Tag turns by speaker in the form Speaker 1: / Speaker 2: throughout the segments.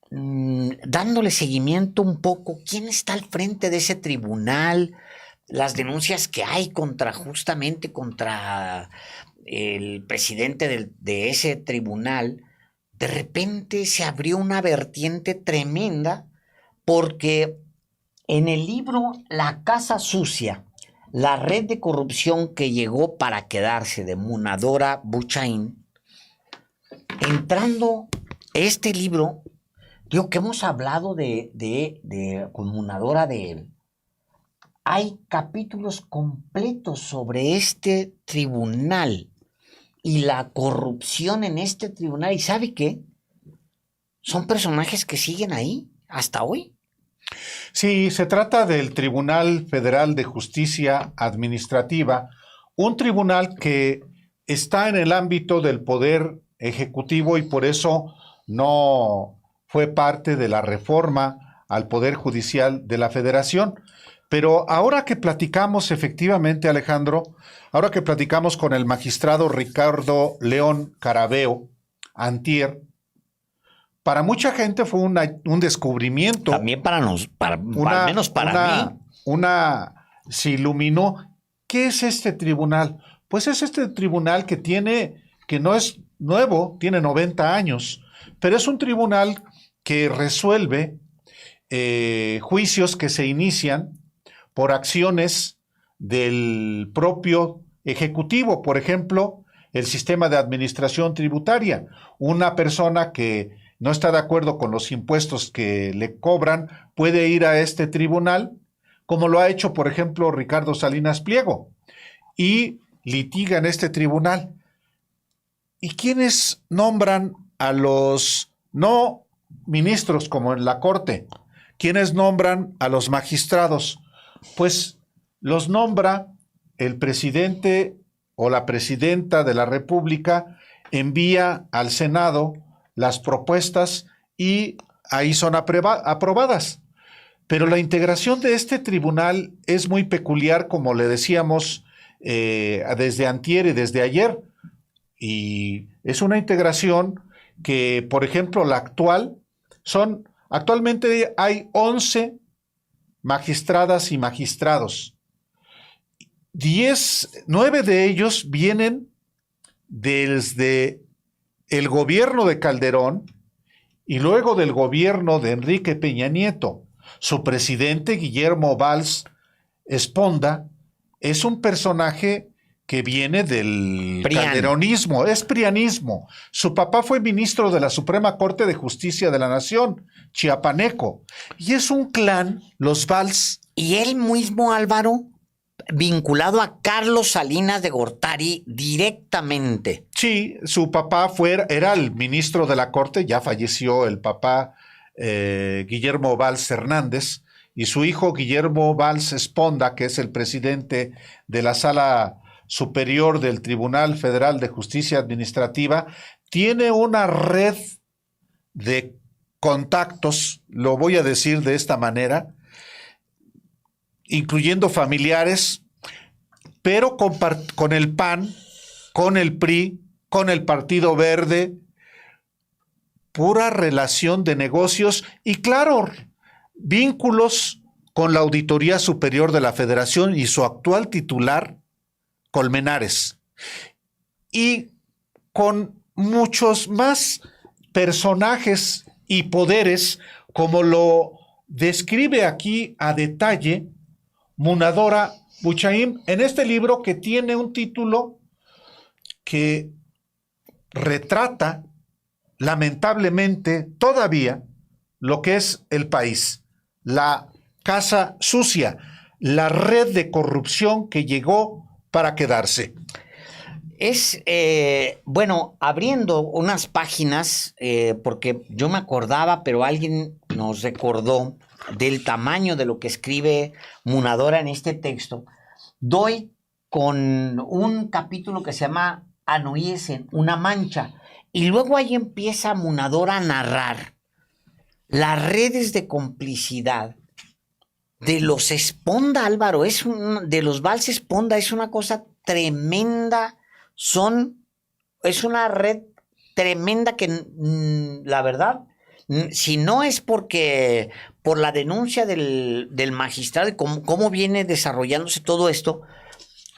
Speaker 1: dándole seguimiento un poco, quién está al frente de ese tribunal, las denuncias que hay justamente contra el presidente de ese tribunal. De repente se abrió una vertiente tremenda porque en el libro La Casa Sucia, la red de corrupción que llegó para quedarse de Munadora Buchaín, entrando este libro, digo que hemos hablado con Munadora de él, hay capítulos completos sobre este tribunal y la corrupción en este tribunal. ¿Y sabe qué? Son personajes que siguen ahí hasta hoy.
Speaker 2: Sí, se trata del Tribunal Federal de Justicia Administrativa, un tribunal que está en el ámbito del Poder Ejecutivo y por eso no fue parte de la reforma al Poder Judicial de la Federación. Pero ahora que platicamos efectivamente, Alejandro, ahora que platicamos con el magistrado Ricardo León Carabeo, antier, para mucha gente fue un descubrimiento.
Speaker 1: También al menos para mí.
Speaker 2: Se iluminó. ¿Qué es este tribunal? Pues es este tribunal que no es nuevo, tiene 90 años, pero es un tribunal que resuelve juicios que se inician por acciones del propio Ejecutivo. Por ejemplo, el sistema de administración tributaria. Una persona que no está de acuerdo con los impuestos que le cobran puede ir a este tribunal, como lo ha hecho, por ejemplo, Ricardo Salinas Pliego, y litiga en este tribunal. ¿Y quiénes nombran a los no ministros como en la Corte? ¿Quiénes nombran a los magistrados? Pues los nombra el presidente o la presidenta de la República, envía al Senado las propuestas y ahí son aprobadas. Pero la integración de este tribunal es muy peculiar, como le decíamos desde antier y desde ayer. Y es una integración que, por ejemplo, actualmente hay 11 magistradas y magistrados. 9 de ellos vienen desde el gobierno de Calderón y luego del gobierno de Enrique Peña Nieto. Su presidente, Guillermo Valls Esponda, es un personaje que viene del calderonismo, es prianismo. Su papá fue ministro de la Suprema Corte de Justicia de la Nación, chiapaneco, y es un clan, los Valls.
Speaker 1: Y él mismo, Álvaro, vinculado a Carlos Salinas de Gortari directamente.
Speaker 2: Sí, su papá era el ministro de la Corte, ya falleció el papá Guillermo Valls Hernández, y su hijo Guillermo Valls Esponda, que es el presidente de la Sala Superior del Tribunal Federal de Justicia Administrativa, tiene una red de contactos, lo voy a decir de esta manera, incluyendo familiares, pero con el PAN, con el PRI, con el Partido Verde, pura relación de negocios y, claro, vínculos con la Auditoría Superior de la Federación y su actual titular, Colmenares, y con muchos más personajes y poderes, como lo describe aquí a detalle Munadora Buchaín en este libro, que tiene un título que retrata lamentablemente todavía lo que es el país, la casa sucia, la red de corrupción que llegó para quedarse.
Speaker 1: Es, bueno, abriendo unas páginas, porque yo me acordaba, pero alguien nos recordó del tamaño de lo que escribe Munadora en este texto. Doy con un capítulo que se llama Anoyesen, una mancha, y luego ahí empieza Munadora a narrar las redes de complicidad de los Esponda, Álvaro, de los Valls Esponda, es una cosa tremenda, es una red tremenda que la verdad Si no es porque por la denuncia del magistrado y cómo viene desarrollándose todo esto,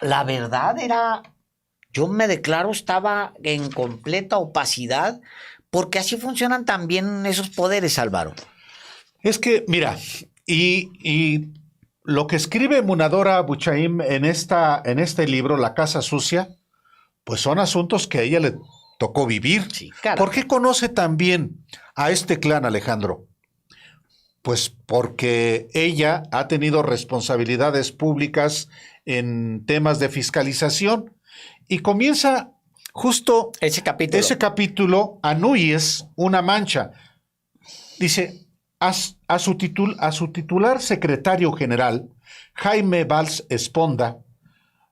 Speaker 1: la verdad era, yo me declaro, estaba en completa opacidad, porque así funcionan también esos poderes, Álvaro.
Speaker 2: Es que, mira, y lo que escribe Munadora Buchaim en este libro, La Casa Sucia, pues son asuntos que a ella le tocó vivir.
Speaker 1: Sí, claro.
Speaker 2: ¿Por qué conoce tan bien a este clan, Alejandro? Pues porque ella ha tenido responsabilidades públicas en temas de fiscalización y comienza justo
Speaker 1: Ese capítulo,
Speaker 2: Anuyes, una mancha. Dice, a su titular secretario general, Jaime Valls Esponda,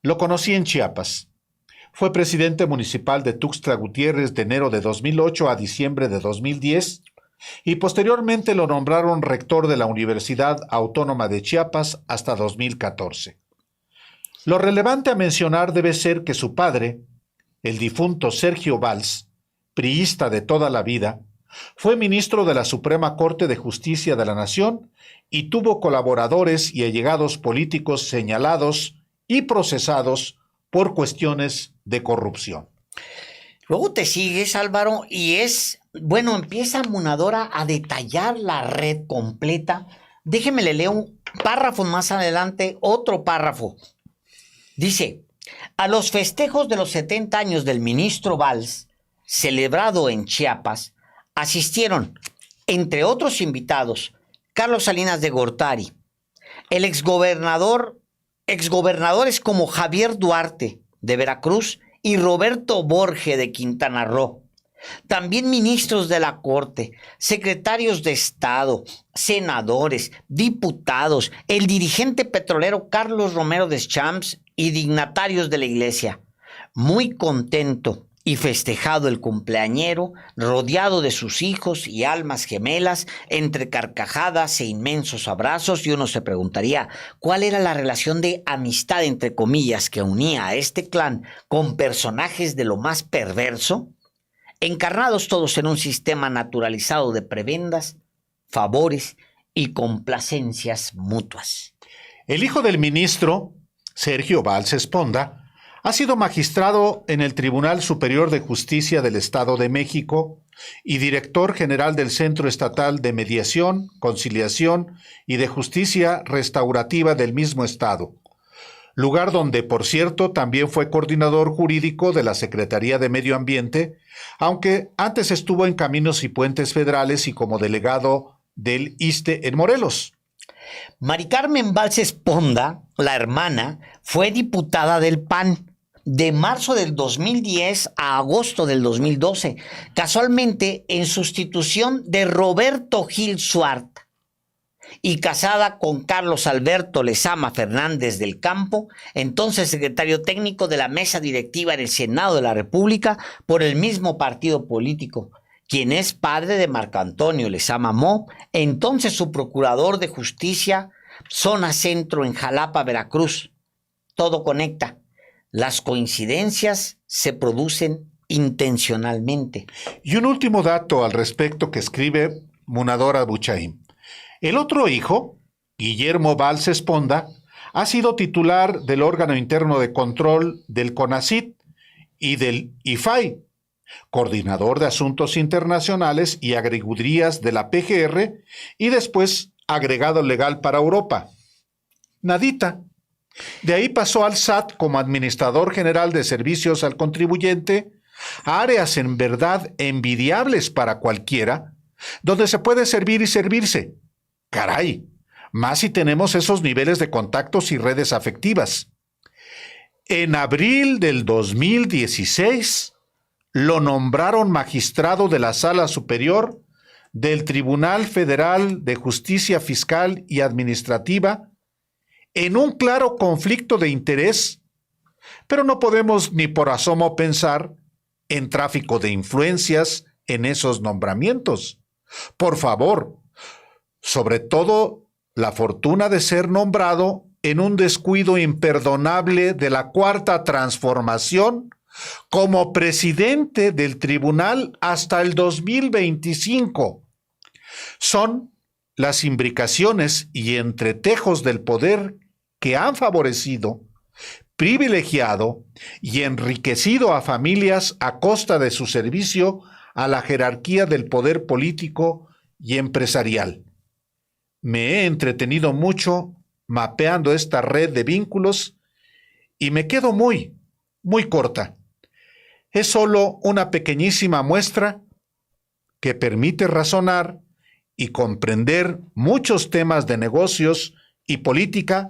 Speaker 2: lo conocí en Chiapas. Fue presidente municipal de Tuxtla Gutiérrez de enero de 2008 a diciembre de 2010 y posteriormente lo nombraron rector de la Universidad Autónoma de Chiapas hasta 2014. Lo relevante a mencionar debe ser que su padre, el difunto Sergio Valls, priista de toda la vida, fue ministro de la Suprema Corte de Justicia de la Nación y tuvo colaboradores y allegados políticos señalados y procesados por cuestiones de corrupción.
Speaker 1: Luego te sigues, Álvaro, y empieza Munadora a detallar la red completa. Déjeme le leo un párrafo más adelante, otro párrafo. Dice, a los festejos de los 70 años del ministro Valls, celebrado en Chiapas, asistieron, entre otros invitados, Carlos Salinas de Gortari, el exgobernadores como Javier Duarte de Veracruz y Roberto Borge de Quintana Roo. También ministros de la Corte, secretarios de Estado, senadores, diputados, el dirigente petrolero Carlos Romero Deschamps y dignatarios de la Iglesia. Muy contento y festejado el cumpleañero, rodeado de sus hijos y almas gemelas, entre carcajadas e inmensos abrazos, y uno se preguntaría, ¿cuál era la relación de amistad, entre comillas, que unía a este clan con personajes de lo más perverso? Encarnados todos en un sistema naturalizado de prebendas, favores y complacencias mutuas.
Speaker 2: El hijo del ministro, Sergio Valls Esponda, ha sido magistrado en el Tribunal Superior de Justicia del Estado de México y director general del Centro Estatal de Mediación, Conciliación y de Justicia Restaurativa del mismo Estado, lugar donde, por cierto, también fue coordinador jurídico de la Secretaría de Medio Ambiente, aunque antes estuvo en Caminos y Puentes Federales y como delegado del ISSSTE en Morelos.
Speaker 1: Mari Carmen Valls Esponda, la hermana, fue diputada del PAN de marzo del 2010 a agosto del 2012, casualmente en sustitución de Roberto Gil Suart, y casada con Carlos Alberto Lezama Fernández del Campo, entonces secretario técnico de la mesa directiva en el Senado de la República por el mismo partido político, quien es padre de Marco Antonio Lezama Mo, entonces su procurador de justicia, zona centro en Jalapa, Veracruz. Todo conecta. Las coincidencias se producen intencionalmente.
Speaker 2: Y un último dato al respecto que escribe Munadora Buchaim. El otro hijo, Guillermo Valls Esponda, ha sido titular del órgano interno de control del CONACYT y del IFAI, coordinador de asuntos internacionales y agregudurías de la PGR y después agregado legal para Europa. Nadita. De ahí pasó al SAT como administrador general de servicios al contribuyente, áreas en verdad envidiables para cualquiera, donde se puede servir y servirse. Caray, más si tenemos esos niveles de contactos y redes afectivas. En abril del 2016, lo nombraron magistrado de la Sala Superior del Tribunal Federal de Justicia Fiscal y Administrativa en un claro conflicto de interés, pero no podemos ni por asomo pensar en tráfico de influencias en esos nombramientos. Por favor, sobre todo la fortuna de ser nombrado en un descuido imperdonable de la Cuarta Transformación como presidente del tribunal hasta el 2025. son las imbricaciones y entretejos del poder que han favorecido, privilegiado y enriquecido a familias a costa de su servicio a la jerarquía del poder político y empresarial. Me he entretenido mucho mapeando esta red de vínculos y me quedo muy corta. Es solo una pequeñísima muestra que permite razonar y comprender muchos temas de negocios y política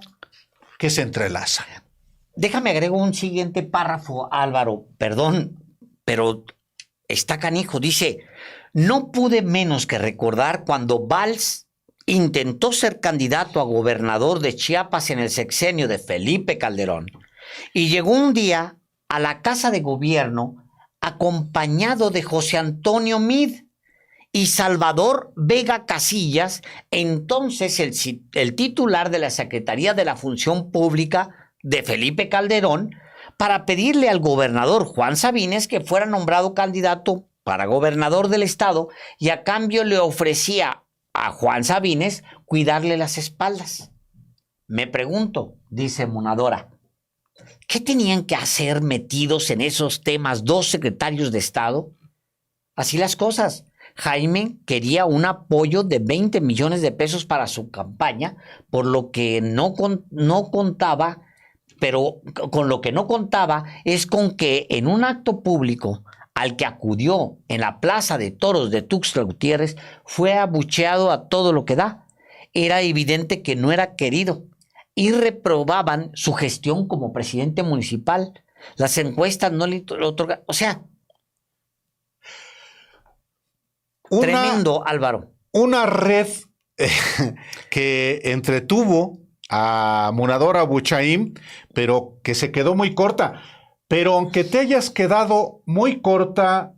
Speaker 2: que se entrelazan.
Speaker 1: Déjame agrego un siguiente párrafo, Álvaro. Perdón, pero está canijo. Dice, no pude menos que recordar cuando Valls intentó ser candidato a gobernador de Chiapas en el sexenio de Felipe Calderón y llegó un día a la Casa de Gobierno acompañado de José Antonio Meade y Salvador Vega Casillas, entonces el titular de la Secretaría de la Función Pública de Felipe Calderón, para pedirle al gobernador Juan Sabines que fuera nombrado candidato para gobernador del estado y a cambio le ofrecía a Juan Sabines cuidarle las espaldas. Me pregunto, dice Munadora, ¿qué tenían que hacer metidos en esos temas dos secretarios de Estado? Así las cosas. Jaime quería un apoyo de 20 millones de pesos para su campaña, por lo que no contaba, pero con lo que no contaba es con que en un acto público al que acudió en la Plaza de Toros de Tuxtla Gutiérrez fue abucheado a todo lo que da. Era evidente que no era querido y reprobaban su gestión como presidente municipal. Las encuestas no le otorgaban, o sea, tremendo, Álvaro.
Speaker 2: Una red que entretuvo a Munadora Buchaim, pero que se quedó muy corta. Pero aunque te hayas quedado muy corta,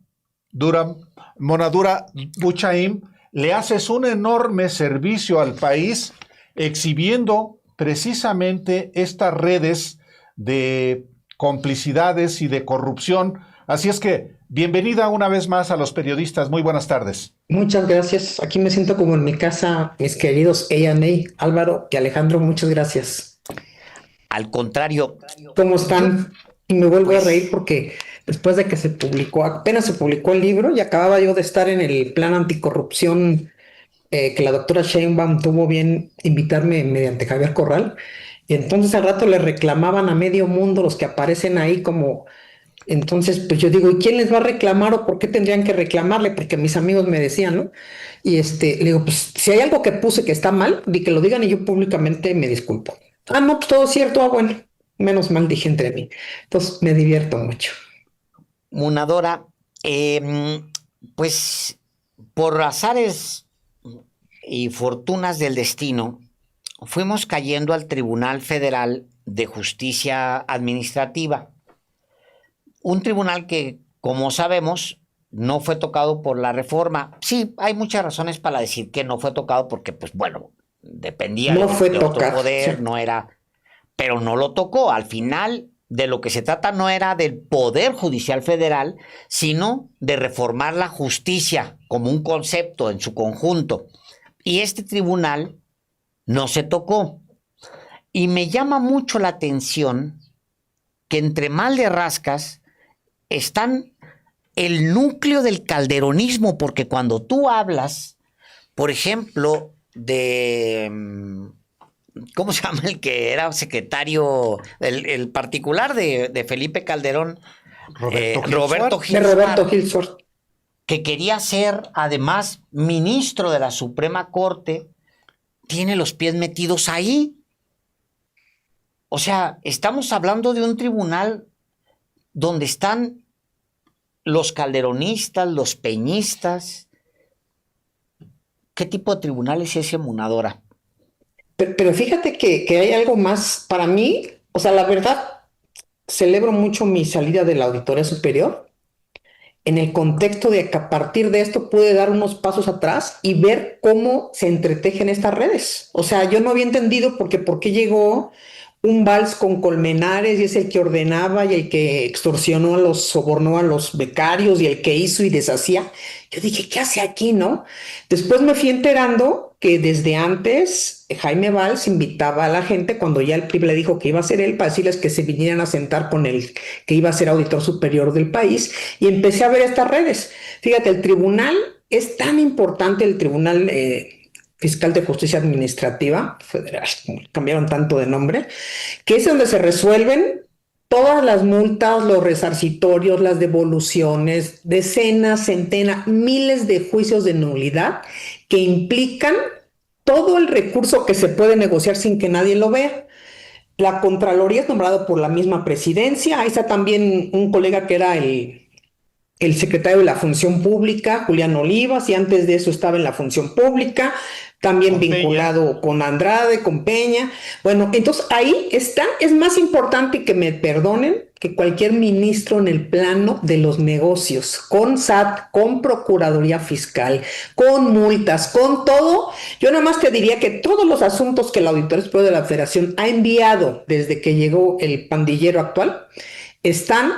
Speaker 2: Munadora Buchaim, le haces un enorme servicio al país exhibiendo precisamente estas redes de complicidades y de corrupción. Así es que, bienvenida una vez más a Los Periodistas. Muy buenas tardes.
Speaker 3: Muchas gracias. Aquí me siento como en mi casa, mis queridos A&A, Álvaro y Alejandro. Muchas gracias.
Speaker 1: Al contrario.
Speaker 3: ¿Cómo están? Y me vuelvo a reír porque después de que apenas se publicó el libro y acababa yo de estar en el plan anticorrupción que la doctora Sheinbaum tuvo bien invitarme mediante Javier Corral. Y entonces al rato le reclamaban a medio mundo los que aparecen ahí como... Entonces, pues yo digo, ¿y quién les va a reclamar o por qué tendrían que reclamarle? Porque mis amigos me decían, ¿no? Y le digo, pues si hay algo que puse que está mal, que lo digan y yo públicamente me disculpo. Ah, no, pues todo es cierto, bueno, menos mal dije entre mí. Entonces me divierto mucho.
Speaker 1: Munadora, pues por azares y fortunas del destino, fuimos cayendo al Tribunal Federal de Justicia Administrativa. Un tribunal que, como sabemos, no fue tocado por la reforma. Sí, hay muchas razones para decir que no fue tocado porque, pues bueno, dependía de otro poder, no era... Pero no lo tocó. Al final, de lo que se trata no era del Poder Judicial Federal, sino de reformar la justicia como un concepto en su conjunto. Y este tribunal no se tocó. Y me llama mucho la atención que entre mal de rascas están el núcleo del calderonismo, porque cuando tú hablas, por ejemplo, de... ¿Cómo se llama el que era secretario, el particular de Felipe Calderón? Roberto Gilsford, que quería ser además ministro de la Suprema Corte, tiene los pies metidos ahí. O sea, estamos hablando de un tribunal donde están los calderonistas, los peñistas. ¿Qué tipo de tribunal es ese, Munadora?
Speaker 3: Pero fíjate que hay algo más para mí. O sea, la verdad, celebro mucho mi salida de la Auditoría Superior en el contexto de que a partir de esto pude dar unos pasos atrás y ver cómo se entretejen estas redes. O sea, yo no había entendido por qué llegó un vals con Colmenares y es el que ordenaba y el que sobornó a los becarios y el que hizo y deshacía. Yo dije, ¿qué hace aquí, no? Después me fui enterando que desde antes Jaime Valls invitaba a la gente cuando ya el PRI le dijo que iba a ser él para decirles que se vinieran a sentar con el que iba a ser auditor superior del país y empecé a ver estas redes. Fíjate, el tribunal es tan importante, el tribunal Fiscal de Justicia Administrativa Federal, cambiaron tanto de nombre, que es donde se resuelven todas las multas, los resarcitorios, las devoluciones, decenas, centenas, miles de juicios de nulidad que implican todo el recurso que se puede negociar sin que nadie lo vea. La Contraloría es nombrado por la misma presidencia. Ahí está también un colega que era el secretario de la Función Pública, Julián Olivas, y antes de eso estaba en la Función Pública, también
Speaker 2: Con
Speaker 3: vinculado
Speaker 2: Peña.
Speaker 3: con Andrade, con Peña. Bueno, entonces ahí está, es más importante que me perdonen que cualquier ministro en el plano de los negocios, con SAT, con Procuraduría Fiscal, con multas, con todo. Yo nada más te diría que todos los asuntos que el Auditorio Superior de la Federación ha enviado desde que llegó el pandillero actual están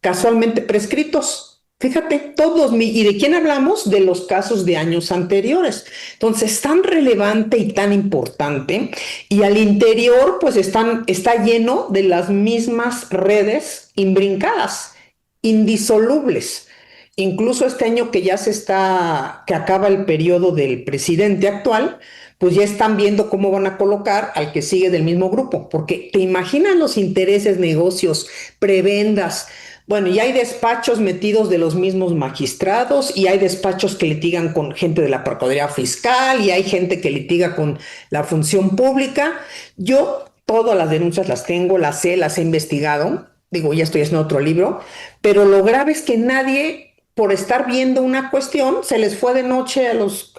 Speaker 3: casualmente prescritos. Fíjate, ¿y de quién hablamos? De los casos de años anteriores. Entonces, tan relevante y tan importante, y al interior, pues está lleno de las mismas redes imbrincadas, indisolubles. Incluso este año que acaba el periodo del presidente actual, pues ya están viendo cómo van a colocar al que sigue del mismo grupo, porque te imaginas los intereses, negocios, prebendas. Bueno, y hay despachos metidos de los mismos magistrados y hay despachos que litigan con gente de la Procuraduría Fiscal y hay gente que litiga con la Función Pública. Yo todas las denuncias las tengo, las sé, las he investigado. Digo, ya estoy haciendo otro libro, pero lo grave es que nadie, por estar viendo una cuestión, se les fue de noche a los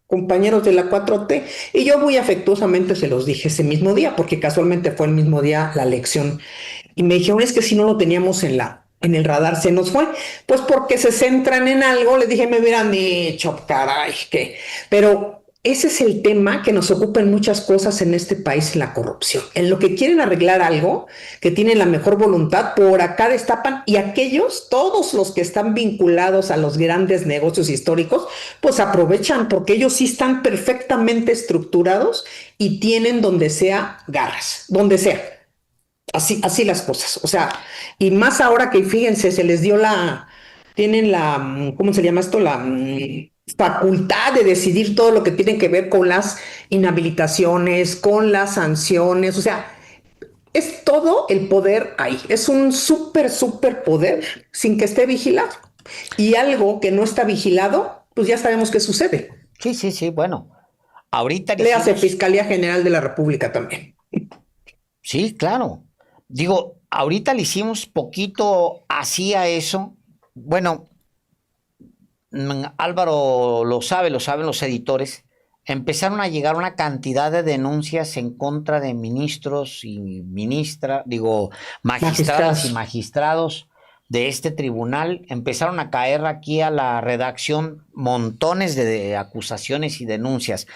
Speaker 3: compañeros de la 4T y yo muy afectuosamente se los dije ese mismo día, porque casualmente fue el mismo día la elección. Y me dijeron, es que si no lo teníamos en el radar, se nos fue. Pues porque se centran en algo, les dije, me hubieran dicho, caray, que. Pero ese es el tema que nos ocupa en muchas cosas en este país, la corrupción. En lo que quieren arreglar algo, que tienen la mejor voluntad, por acá destapan, y aquellos, todos los que están vinculados a los grandes negocios históricos, pues aprovechan, porque ellos sí están perfectamente estructurados y tienen donde sea garras, donde sea. Así las cosas, o sea, y más ahora que fíjense, tienen ¿cómo se llama esto? Facultad de decidir todo lo que tiene que ver con las inhabilitaciones, con las sanciones, o sea, es todo el poder ahí, es un súper poder sin que esté vigilado. Y algo que no está vigilado, pues ya sabemos qué sucede.
Speaker 1: Sí, bueno. Ahorita
Speaker 3: Le hace
Speaker 1: hicimos,
Speaker 3: Fiscalía General de la República también.
Speaker 1: sí, claro. Digo, ahorita le hicimos poquito así a eso. Bueno, Álvaro lo saben los editores. Empezaron a llegar una cantidad de denuncias en contra de ministros y magistradas y magistrados de este tribunal. Empezaron a caer aquí a la redacción montones de acusaciones y denuncias.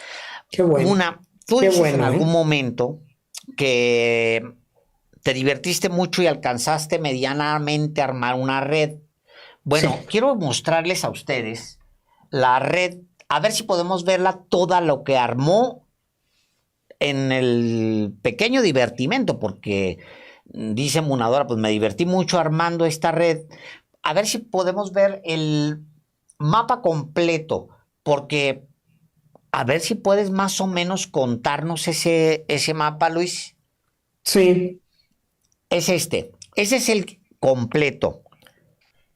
Speaker 3: Qué bueno.
Speaker 1: Tú
Speaker 3: Qué
Speaker 1: dices
Speaker 3: bueno,
Speaker 1: en algún momento que te divertiste mucho y alcanzaste medianamente a armar una red. Bueno,
Speaker 3: Sí.
Speaker 1: quiero mostrarles a ustedes la red, a ver si podemos verla toda lo que armó en el pequeño divertimento, porque dice Munadora, pues me divertí mucho armando esta red. A ver si podemos ver el mapa completo, porque a ver si puedes más o menos contarnos ese mapa, Luis.
Speaker 3: Sí.
Speaker 1: Es este. Ese es el completo.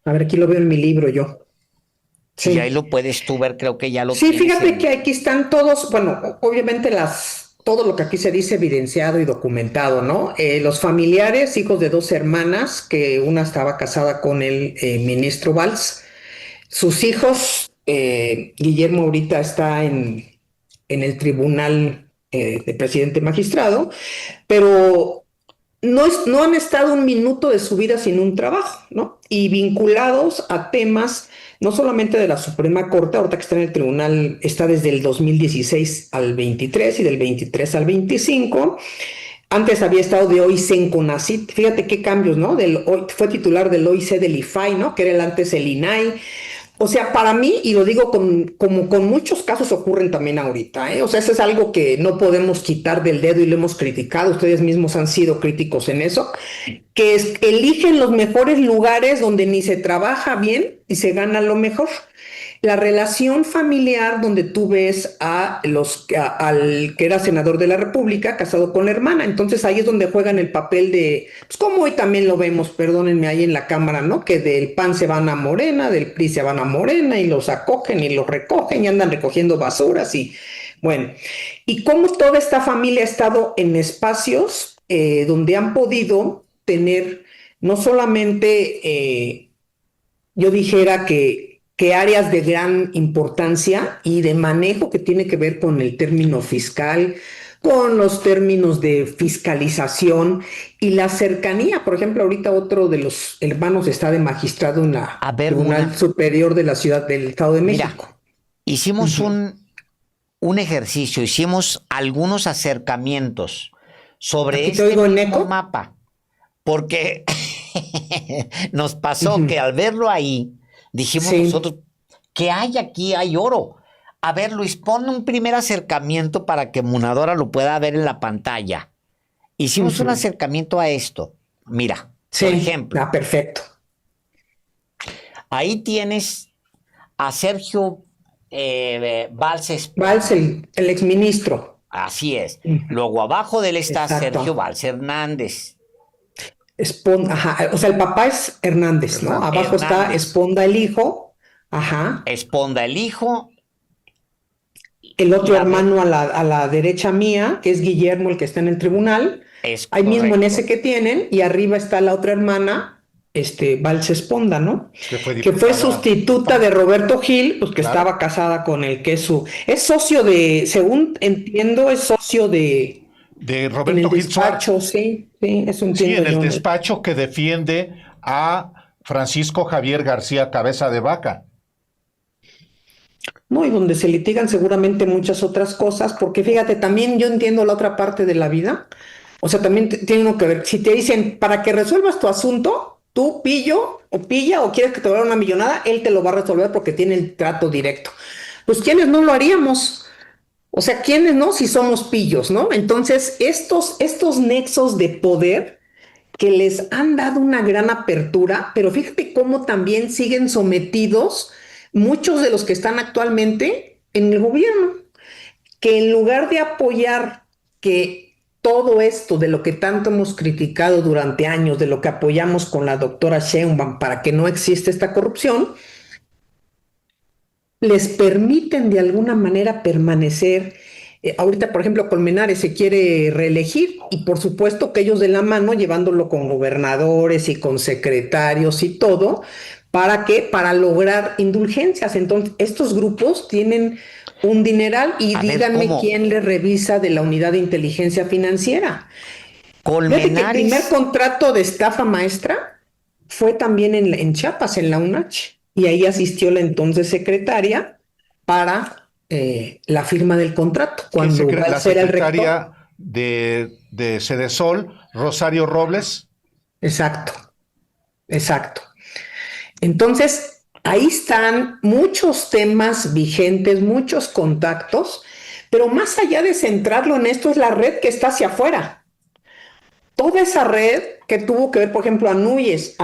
Speaker 3: A ver, aquí lo veo en mi libro yo.
Speaker 1: Sí. Y ahí
Speaker 3: Sí.
Speaker 1: lo puedes tú ver, creo que ya lo
Speaker 3: Sí,
Speaker 1: tienes.
Speaker 3: fíjate que aquí están todos, bueno, obviamente todo lo que aquí se dice evidenciado y documentado, ¿no? Los familiares, hijos de dos hermanas, que una estaba casada con el ministro Valls. Sus hijos, Guillermo ahorita está en el tribunal de presidente magistrado, pero no han estado un minuto de su vida sin un trabajo, ¿no? Y vinculados a temas no solamente de la Suprema Corte, ahorita que está en el tribunal, está desde el 2016 al 23 y del 23 al 25, Antes había estado de OIC en CONACYT. Fíjate qué cambios, ¿no? Fue titular del OIC del IFAI, ¿no? Que era antes el INAI. O sea, para mí, y lo digo como con muchos casos ocurren también ahorita, ¿eh? O sea, eso es algo que no podemos quitar del dedo y lo hemos criticado, ustedes mismos han sido críticos en eso, que eligen los mejores lugares donde ni se trabaja bien y se gana lo mejor. La relación familiar donde tú ves al que era senador de la República casado con la hermana, entonces ahí es donde juegan el papel de, pues como hoy también lo vemos, perdónenme ahí en la Cámara, ¿no? Que del PAN se van a Morena, del PRI se van a Morena y los acogen y los recogen y andan recogiendo basuras y bueno, y cómo toda esta familia ha estado en espacios donde han podido tener no solamente, yo dijera que áreas de gran importancia y de manejo que tiene que ver con el término fiscal, con los términos de fiscalización y la cercanía. Por ejemplo, ahorita otro de los hermanos está de magistrado en la Tribunal Superior de la Ciudad del Estado de México.
Speaker 1: Mira, hicimos un ejercicio, hicimos algunos acercamientos sobre este mismo mapa, porque nos pasó que al verlo ahí, dijimos nosotros, ¿qué hay aquí? Hay oro. A ver, Luis, pon un primer acercamiento para que Munadora lo pueda ver en la pantalla. Hicimos un acercamiento a esto. Mira, por ejemplo.
Speaker 3: Perfecto.
Speaker 1: Ahí tienes a Sergio Valls.
Speaker 3: Valls, el exministro.
Speaker 1: Así es. Luego abajo de él está Sergio Valls Hernández.
Speaker 3: Ajá. O sea, el papá es Hernández, ¿no? Abajo está Esponda el hijo. Ajá.
Speaker 1: Esponda el hijo.
Speaker 3: El otro hermano a la derecha mía, que es Guillermo, el que está en el tribunal. Ahí mismo en ese que tienen. Y arriba está la otra hermana, Valls Esponda, ¿no? Que fue sustituta de Roberto Gil, pues que estaba casada con el que es socio según entiendo, es socio de
Speaker 2: Roberto Gil
Speaker 3: despacho, sí, eso entiendo.
Speaker 2: Sí, en el despacho que defiende a Francisco Javier García Cabeza de Vaca.
Speaker 3: No, y donde se litigan seguramente muchas otras cosas, porque fíjate, también yo entiendo la otra parte de la vida, o sea, también tiene uno que ver, si te dicen, para que resuelvas tu asunto, tú pilla o quieres que te vaya una millonada, él te lo va a resolver porque tiene el trato directo. Pues, ¿quiénes no lo haríamos? O sea, ¿quiénes no? Si somos pillos, ¿no? Entonces, estos nexos de poder que les han dado una gran apertura, pero fíjate cómo también siguen sometidos muchos de los que están actualmente en el gobierno, que en lugar de apoyar que todo esto de lo que tanto hemos criticado durante años, de lo que apoyamos con la doctora Sheinbaum para que no exista esta corrupción, les permiten de alguna manera permanecer. Ahorita, por ejemplo, Colmenares se quiere reelegir y por supuesto que ellos de la mano llevándolo con gobernadores y con secretarios y todo, ¿para qué? Para lograr indulgencias. Entonces, estos grupos tienen un dineral y díganme quién le revisa de la unidad de inteligencia financiera.
Speaker 1: Colmenares.
Speaker 3: El primer contrato de estafa maestra fue también en Chiapas, en la UNACH. Y ahí asistió la entonces secretaria para la firma del contrato. Cuando
Speaker 2: la secretaria de Sedesol, Rosario Robles.
Speaker 3: Exacto. Entonces, ahí están muchos temas vigentes, muchos contactos, pero más allá de centrarlo en esto es la red que está hacia afuera. Toda esa red que tuvo que ver, por ejemplo, Anuyes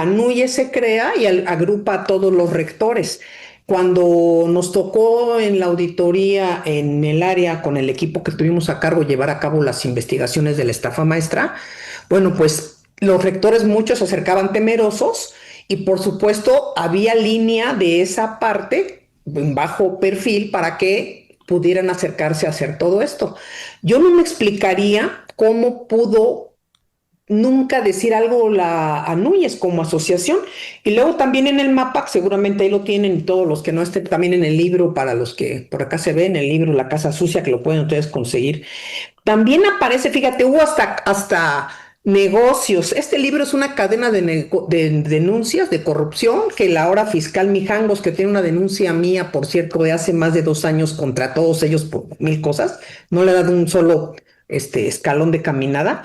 Speaker 3: se crea y agrupa a todos los rectores. Cuando nos tocó en la auditoría en el área con el equipo que tuvimos a cargo llevar a cabo las investigaciones de la estafa maestra, bueno, pues los rectores muchos se acercaban temerosos y por supuesto había línea de esa parte en bajo perfil para que pudieran acercarse a hacer todo esto. Yo no me explicaría cómo pudo nunca decir algo a Núñez como asociación. Y luego también en el mapa, seguramente ahí lo tienen todos los que no estén, también en el libro, para los que por acá se ven, el libro La Casa Sucia, que lo pueden ustedes conseguir. También aparece, fíjate, hubo hasta negocios. Este libro es una cadena de denuncias de corrupción que la ahora fiscal Mijangos, que tiene una denuncia mía, por cierto, de hace más de 2 años contra todos ellos por 1000 cosas, no le ha dado un solo escalón de caminada,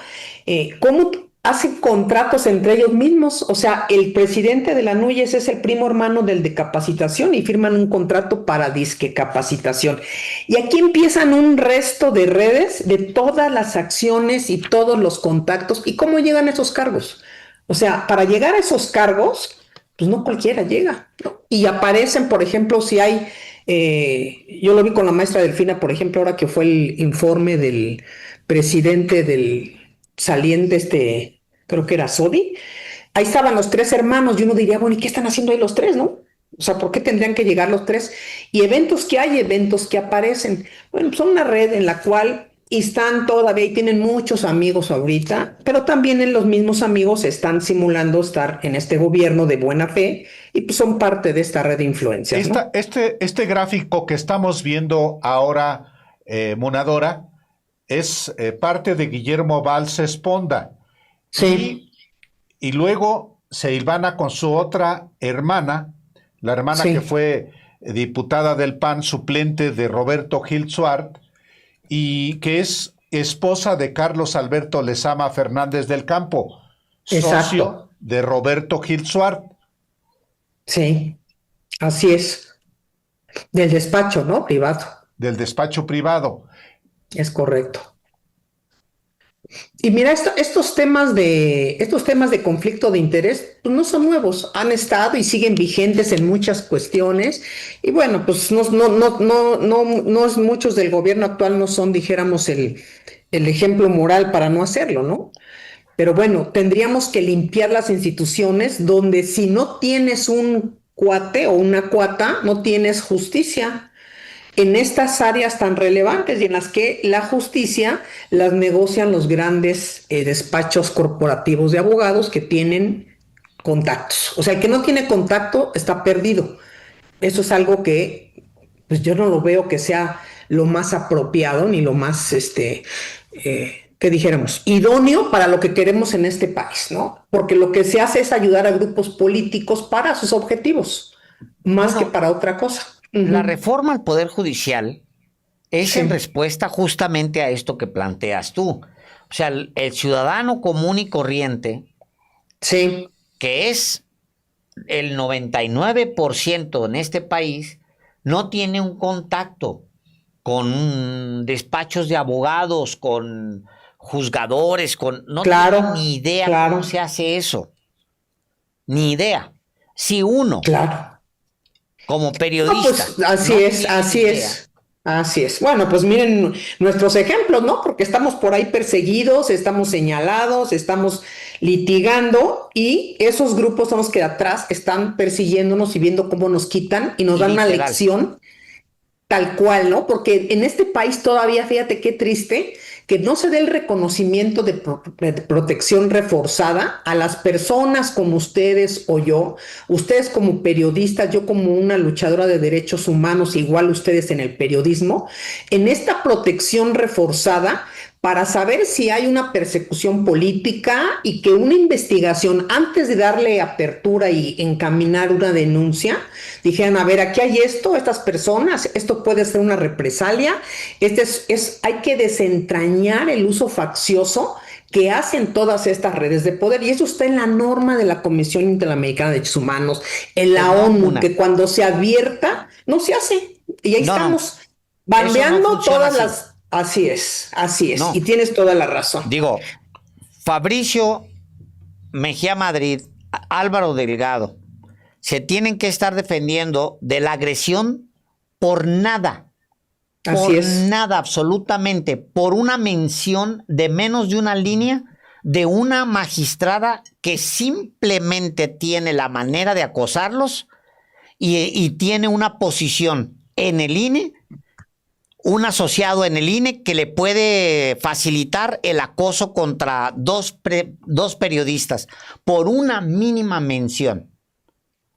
Speaker 3: cómo hacen contratos entre ellos mismos. O sea, el presidente de la NUYES es el primo hermano del de capacitación y firman un contrato para disque capacitación. Y aquí empiezan un resto de redes de todas las acciones y todos los contactos y cómo llegan a esos cargos. O sea, para llegar a esos cargos, pues no cualquiera llega, ¿no? Y aparecen, por ejemplo, si hay, yo lo vi con la maestra Delfina, por ejemplo, ahora que fue el informe del presidente del saliente, creo que era Sodi, ahí estaban los tres hermanos y uno diría, bueno, ¿y qué están haciendo ahí los tres, no? O sea, ¿por qué tendrían que llegar los tres? Y eventos que hay, eventos que aparecen. Bueno, son una red en la cual están todavía y tienen muchos amigos ahorita, pero también en los mismos amigos están simulando estar en este gobierno de buena fe y pues son parte de esta red de influencias, ¿no?
Speaker 2: Este gráfico que estamos viendo ahora, Munadora, es parte de Guillermo Valls Esponda.
Speaker 3: Sí,
Speaker 2: Y luego se hilvana con su otra hermana, la hermana que
Speaker 3: sí,
Speaker 2: fue diputada del PAN, suplente de Roberto Gil Suart, y que es esposa de Carlos Alberto Lezama Fernández del Campo,
Speaker 3: exacto.
Speaker 2: socio de Roberto Gil Suart.
Speaker 3: Sí, así es. Del despacho, ¿no? Privado.
Speaker 2: Del despacho privado.
Speaker 3: Es correcto. Y mira, estos temas de conflicto de interés pues no son nuevos, han estado y siguen vigentes en muchas cuestiones. Y bueno, pues no es, muchos del gobierno actual no son, dijéramos, el ejemplo moral para no hacerlo, ¿no? Pero bueno, tendríamos que limpiar las instituciones donde si no tienes un cuate o una cuata, no tienes justicia en estas áreas tan relevantes y en las que la justicia las negocian los grandes despachos corporativos de abogados que tienen contactos. O sea, el que no tiene contacto está perdido. Eso es algo que pues yo no lo veo que sea lo más apropiado ni lo más, que dijéramos, idóneo para lo que queremos en este país, ¿no? Porque lo que se hace es ayudar a grupos políticos para sus objetivos, más que
Speaker 1: Bueno,
Speaker 3: para otra cosa.
Speaker 1: la
Speaker 3: Ujú.
Speaker 1: reforma al Poder Judicial es en
Speaker 3: Sí,
Speaker 1: respuesta justamente a esto que planteas tú. O sea, el ciudadano común y corriente,
Speaker 3: sí,
Speaker 1: que es el 99% en este país, no tiene un contacto con despachos de abogados, con juzgadores, no tiene
Speaker 3: claro,
Speaker 1: ni idea cómo
Speaker 3: claro,
Speaker 1: se hace eso, ni idea. Si uno,
Speaker 3: claro.
Speaker 1: como
Speaker 3: No,
Speaker 1: periodista,
Speaker 3: pues así
Speaker 1: no
Speaker 3: es,
Speaker 1: tiene ni
Speaker 3: así
Speaker 1: idea,
Speaker 3: es, así es. Bueno, pues miren nuestros ejemplos, ¿no? Porque estamos por ahí perseguidos, estamos señalados, estamos litigando y esos grupos son los que de atrás están persiguiéndonos y viendo cómo nos quitan y nos dan una
Speaker 1: literal.
Speaker 3: lección tal cual, ¿no? Porque en este país todavía, fíjate qué triste, que no se dé el reconocimiento de protección reforzada a las personas como ustedes o yo, ustedes como periodistas, yo como una luchadora de derechos humanos, igual ustedes en el periodismo, en esta protección reforzada para saber si hay una persecución política y que una investigación, antes de darle apertura y encaminar una denuncia, dijeran, a ver, aquí hay esto, estas personas, esto puede ser una represalia, hay que desentrañar el uso faccioso que hacen todas estas redes de poder, y eso está en la norma de la Comisión Interamericana de Derechos Humanos, en
Speaker 1: Pues
Speaker 3: la
Speaker 1: no,
Speaker 3: ONU,
Speaker 1: una.
Speaker 3: que cuando se advierta, no se hace, y ahí
Speaker 1: No, no,
Speaker 3: estamos,
Speaker 1: eso no
Speaker 3: bandeando
Speaker 1: funciona
Speaker 3: todas
Speaker 1: así.
Speaker 3: las... Así es, y
Speaker 1: No.
Speaker 3: tienes toda la razón.
Speaker 1: Digo, Fabricio Mejía Madrid, Álvaro Delgado, se tienen que estar defendiendo de la agresión
Speaker 3: Así
Speaker 1: por
Speaker 3: es.
Speaker 1: nada absolutamente, por una mención de menos de una línea de una magistrada que simplemente tiene la manera de acosarlos y tiene una posición en el INE, un asociado en el INE que le puede facilitar el acoso contra dos periodistas por una mínima mención.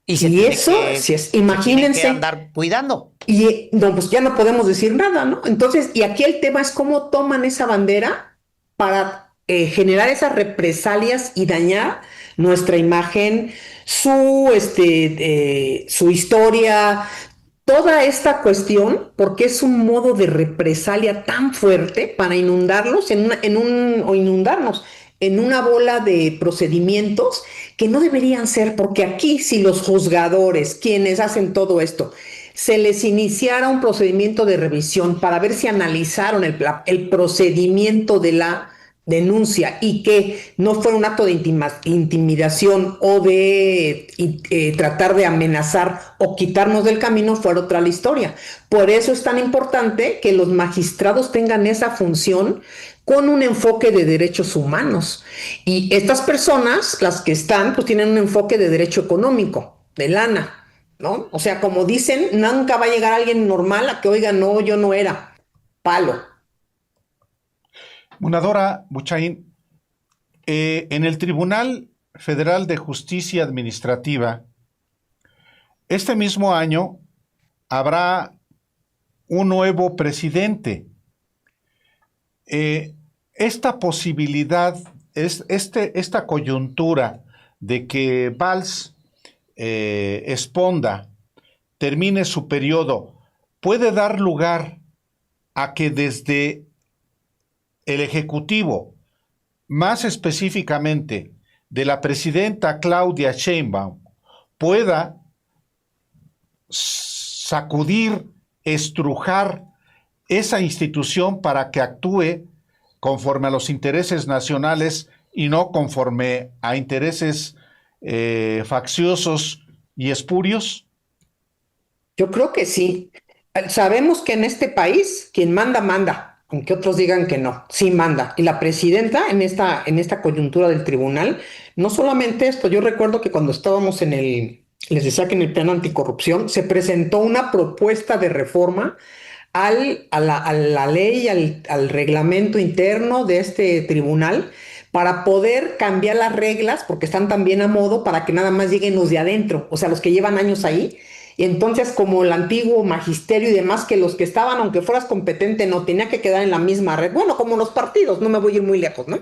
Speaker 1: Y
Speaker 3: Y eso, si es,
Speaker 1: se tiene que
Speaker 3: imagínense,
Speaker 1: andar cuidando.
Speaker 3: y no, pues ya no podemos decir nada, ¿no? Entonces, y aquí el tema es cómo toman esa bandera para generar esas represalias y dañar nuestra imagen, su historia, toda esta cuestión porque es un modo de represalia tan fuerte para inundarlos o inundarnos en una bola de procedimientos que no deberían ser, porque aquí si los juzgadores, quienes hacen todo esto, se les iniciara un procedimiento de revisión para ver si analizaron el procedimiento de la denuncia y que no fue un acto de intimidación o de tratar de amenazar o quitarnos del camino, fuera otra la historia. Por eso es tan importante que los magistrados tengan esa función con un enfoque de derechos humanos. Y estas personas, las que están, pues tienen un enfoque de derecho económico, de lana, ¿no? O sea, como dicen, nunca va a llegar alguien normal a que, oiga, no, yo no era, palo.
Speaker 2: Munadora Buchaín, en el Tribunal Federal de Justicia Administrativa, este mismo año habrá un nuevo presidente. Esta posibilidad, esta coyuntura de que Valls Esponda termine su periodo, puede dar lugar a que desde el Ejecutivo, más específicamente de la presidenta Claudia Sheinbaum, pueda sacudir, estrujar esa institución para que actúe conforme a los intereses nacionales y no conforme a intereses facciosos y espurios?
Speaker 3: Yo creo que sí. Sabemos que en este país quien manda, manda, aunque otros digan que no, sí manda. Y la presidenta en esta coyuntura del tribunal, no solamente esto, yo recuerdo que cuando estábamos les decía que en el plano anticorrupción, se presentó una propuesta de reforma a la ley, al reglamento interno de este tribunal para poder cambiar las reglas, porque están también a modo para que nada más lleguen los de adentro, o sea, los que llevan años ahí. Y entonces, como el antiguo magisterio y demás, que los que estaban, aunque fueras competente, no tenía que quedar en la misma red. Bueno, como los partidos, no me voy a ir muy lejos, ¿no?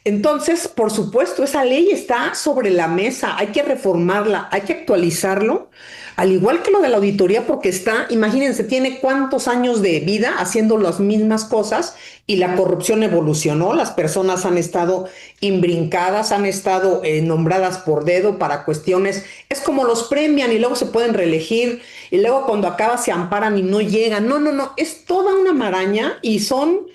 Speaker 3: Entonces, por supuesto, esa ley está sobre la mesa, hay que reformarla, hay que actualizarlo, al igual que lo de la auditoría, porque está, imagínense, tiene cuántos años de vida haciendo las mismas cosas y la corrupción evolucionó, las personas han estado imbrincadas, han estado nombradas por dedo para cuestiones, es como los premian y luego se pueden reelegir y luego cuando acaba se amparan y no llegan, no, no, no, es toda una maraña y son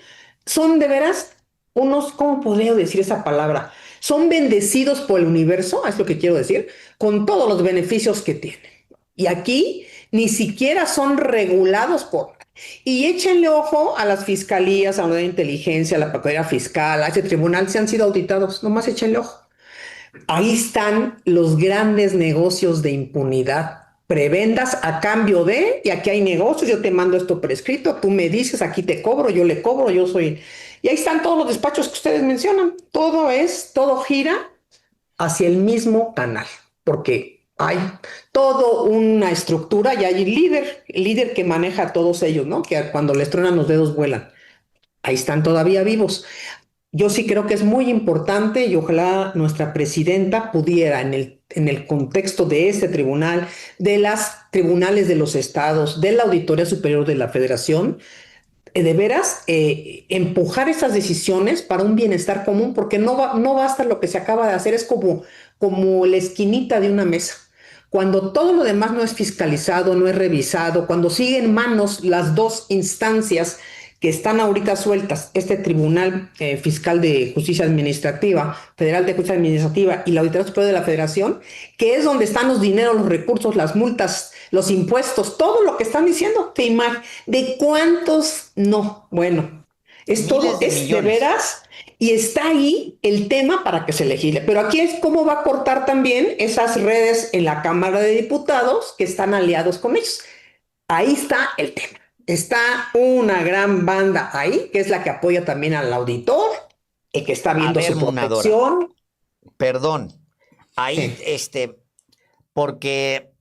Speaker 3: de veras unos, ¿cómo podría decir esa palabra? Son bendecidos por el universo, es lo que quiero decir, con todos los beneficios que tienen. Y aquí ni siquiera son regulados por... Y échenle ojo a las fiscalías, a la de inteligencia, a la Procuraduría Fiscal, a ese tribunal, se han sido auditados, nomás échenle ojo. Ahí están los grandes negocios de impunidad. Prebendas a cambio de, y aquí hay negocios, yo te mando esto prescrito, tú me dices, aquí te cobro, yo le cobro, yo soy... Y ahí están todos los despachos que ustedes mencionan. Todo gira hacia el mismo canal, porque hay toda una estructura y hay líder que maneja a todos ellos, ¿no? Que cuando les truenan los dedos vuelan. Ahí están todavía vivos. Yo sí creo que es muy importante y ojalá nuestra presidenta pudiera en el contexto de este tribunal, de las tribunales de los estados, de la Auditoría Superior de la Federación, de veras empujar esas decisiones para un bienestar común, porque no basta lo que se acaba de hacer, es como la esquinita de una mesa. Cuando todo lo demás no es fiscalizado, no es revisado, cuando siguen en manos las dos instancias que están ahorita sueltas, este Tribunal Fiscal de Justicia Administrativa, Federal de Justicia Administrativa y la Auditoría Superior de la Federación, que es donde están los dineros, los recursos, las multas, los impuestos, todo lo que están diciendo, ¿de cuántos? No, bueno, es todo, es de veras, y está ahí el tema para que se legisle. Pero aquí es cómo va a cortar también esas redes en la Cámara de Diputados que están aliados con ellos. Ahí está el tema. Está una gran banda ahí, que es la que apoya también al auditor, y que está viendo su protección.
Speaker 1: Perdón, ahí,
Speaker 3: Sí.
Speaker 1: porque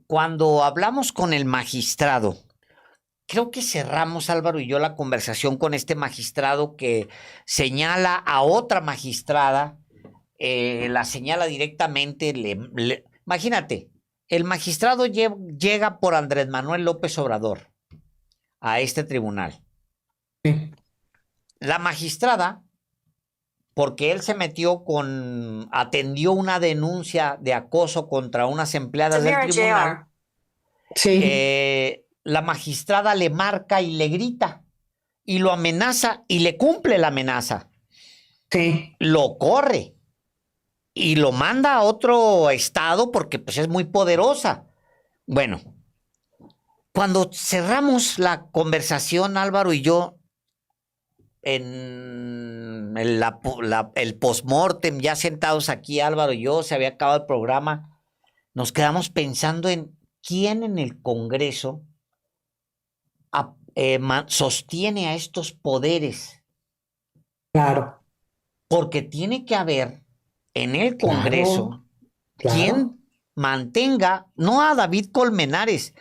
Speaker 1: cuando hablamos con el magistrado, creo que cerramos, Álvaro y yo, la conversación con este magistrado que señala a otra magistrada, la señala directamente, imagínate, el magistrado llega por Andrés Manuel López Obrador a este tribunal.
Speaker 3: Sí.
Speaker 1: La magistrada, porque él se atendió una denuncia de acoso contra unas empleadas del tribunal,
Speaker 3: Sí.
Speaker 1: la magistrada le marca y le grita y lo amenaza y le cumple la amenaza.
Speaker 3: Sí.
Speaker 1: Lo corre y lo manda a otro estado porque pues es muy poderosa. Bueno, cuando cerramos la conversación, Álvaro y yo, en el postmortem, ya sentados aquí, Álvaro y yo, se había acabado el programa, nos quedamos pensando en quién en el Congreso sostiene a estos poderes,
Speaker 3: Claro.
Speaker 1: porque tiene que haber en el
Speaker 3: Claro.
Speaker 1: Congreso
Speaker 3: Claro.
Speaker 1: quien mantenga, no a David Colmenares,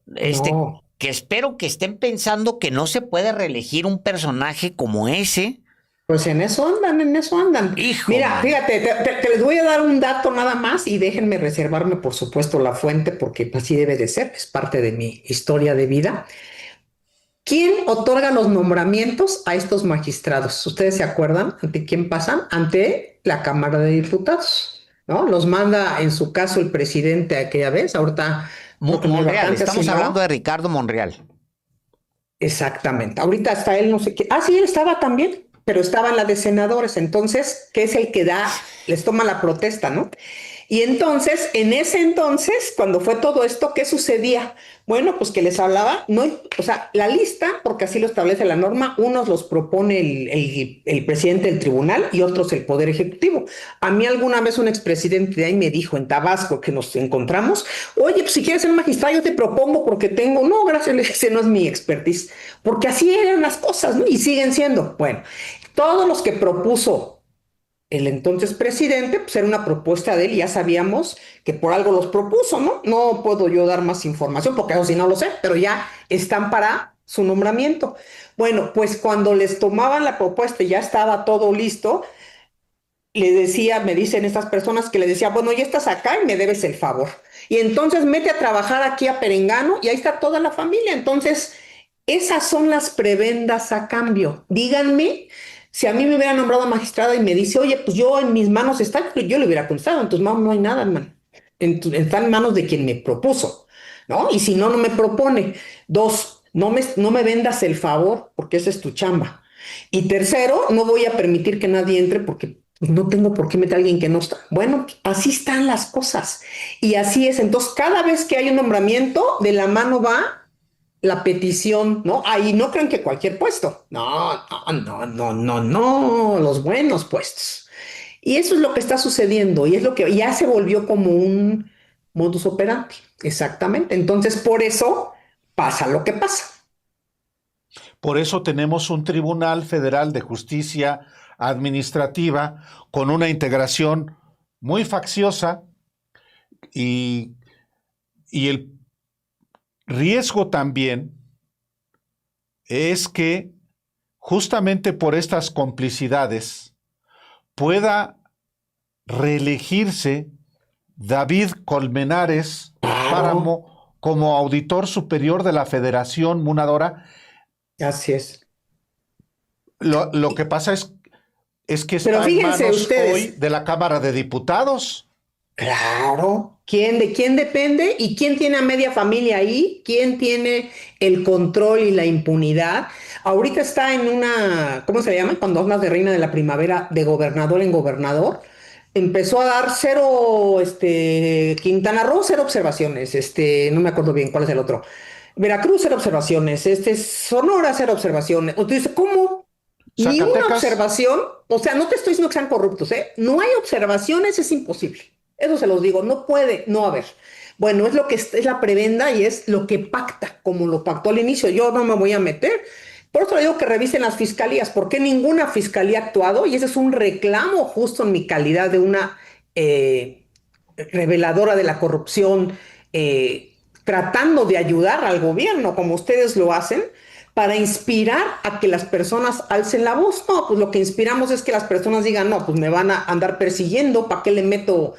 Speaker 3: No.
Speaker 1: que espero que estén pensando que no se puede reelegir un personaje como ese.
Speaker 3: Pues en eso andan, en eso andan.
Speaker 1: Hijo,
Speaker 3: Mira,
Speaker 1: man.
Speaker 3: fíjate, te les voy a dar un dato nada más y déjenme reservarme, por supuesto, la fuente porque así debe de ser, es parte de mi historia de vida. ¿Quién otorga los nombramientos a estos magistrados? ¿Ustedes se acuerdan ante quién pasan? Ante la Cámara de Diputados, ¿no? Los manda, en su caso, el presidente aquella vez. Ahorita creo que no hay
Speaker 1: Monreal,
Speaker 3: vacantes,
Speaker 1: estamos
Speaker 3: sino...
Speaker 1: hablando de Ricardo Monreal.
Speaker 3: Exactamente. Ahorita hasta él no sé qué. Ah, sí, él estaba también, pero estaba en la de senadores. Entonces, ¿qué es el que les toma la protesta, ¿no? Y entonces, en ese entonces, cuando fue todo esto, ¿qué sucedía? Bueno, pues que les hablaba, no, o sea, la lista, porque así lo establece la norma, unos los propone el presidente del tribunal y otros el Poder Ejecutivo. A mí alguna vez un expresidente de ahí me dijo en Tabasco que nos encontramos, oye, pues si quieres ser magistrado yo te propongo porque tengo, no, gracias, le dije, ese no es mi expertise, porque así eran las cosas, ¿no? Y siguen siendo. Bueno, todos los que propuso el entonces presidente, pues era una propuesta de él y ya sabíamos que por algo los propuso, ¿no? No puedo yo dar más información porque eso sí no lo sé, pero ya están para su nombramiento. Bueno, pues cuando les tomaban la propuesta y ya estaba todo listo, le decía, me dicen estas personas que le decía, bueno, ya estás acá y me debes el favor. Y entonces mete a trabajar aquí a Perengano y ahí está toda la familia. Entonces, esas son las prebendas a cambio. Díganme, si a mí me hubiera nombrado magistrada y me dice, oye, pues yo en mis manos está, yo le hubiera contestado, en tus manos no hay nada, hermano. Está en manos de quien me propuso, ¿no? Y si no, no me propone. Dos, no me vendas el favor, porque esa es tu chamba. Y tercero, no voy a permitir que nadie entre porque no tengo por qué meter a alguien que no está. Bueno, así están las cosas. Y así es. Entonces, cada vez que hay un nombramiento, de la mano va la petición, ¿no? Ahí no creen que cualquier puesto. No, no, no, no, no, no, los buenos puestos. Y eso es lo que está sucediendo y es lo que ya se volvió como un modus operandi. Exactamente. Entonces, por eso pasa lo que pasa.
Speaker 2: Por eso tenemos un Tribunal Federal de Justicia Administrativa con una integración muy facciosa y, y el riesgo también es que justamente por estas complicidades pueda reelegirse David Colmenares
Speaker 3: Claro,
Speaker 2: Páramo como auditor superior de la Federación Munadora.
Speaker 3: así es.
Speaker 2: Lo que pasa es que
Speaker 3: Pero
Speaker 2: está en
Speaker 3: fíjense
Speaker 2: manos hoy
Speaker 3: ustedes,
Speaker 2: de la Cámara de Diputados.
Speaker 3: claro, ¿de quién depende y quién tiene a media familia ahí? ¿Quién tiene el control y la impunidad? Ahorita está en una, ¿cómo se llama? Cuando hablas de reina de la primavera, de gobernador en gobernador. Empezó a dar cero, Quintana Roo, cero observaciones, no me acuerdo bien cuál es el otro. Veracruz, cero observaciones, Sonora, cero observaciones. O tú dices, ¿cómo? Ni una
Speaker 2: Zacatecas,
Speaker 3: observación, o sea, no te estoy diciendo que sean corruptos, ¿eh? No hay observaciones, es imposible. Eso se los digo, no puede no haber. Bueno, es lo que es la prebenda y es lo que pacta, como lo pactó al inicio. Yo no me voy a meter. Por eso le digo que revisen las fiscalías, porque ninguna fiscalía ha actuado, y ese es un reclamo justo en mi calidad de una reveladora de la corrupción, tratando de ayudar al gobierno, como ustedes lo hacen. para inspirar a que las personas alcen la voz. No, pues lo que inspiramos es que las personas digan, no, pues me van a andar persiguiendo, ¿para qué le meto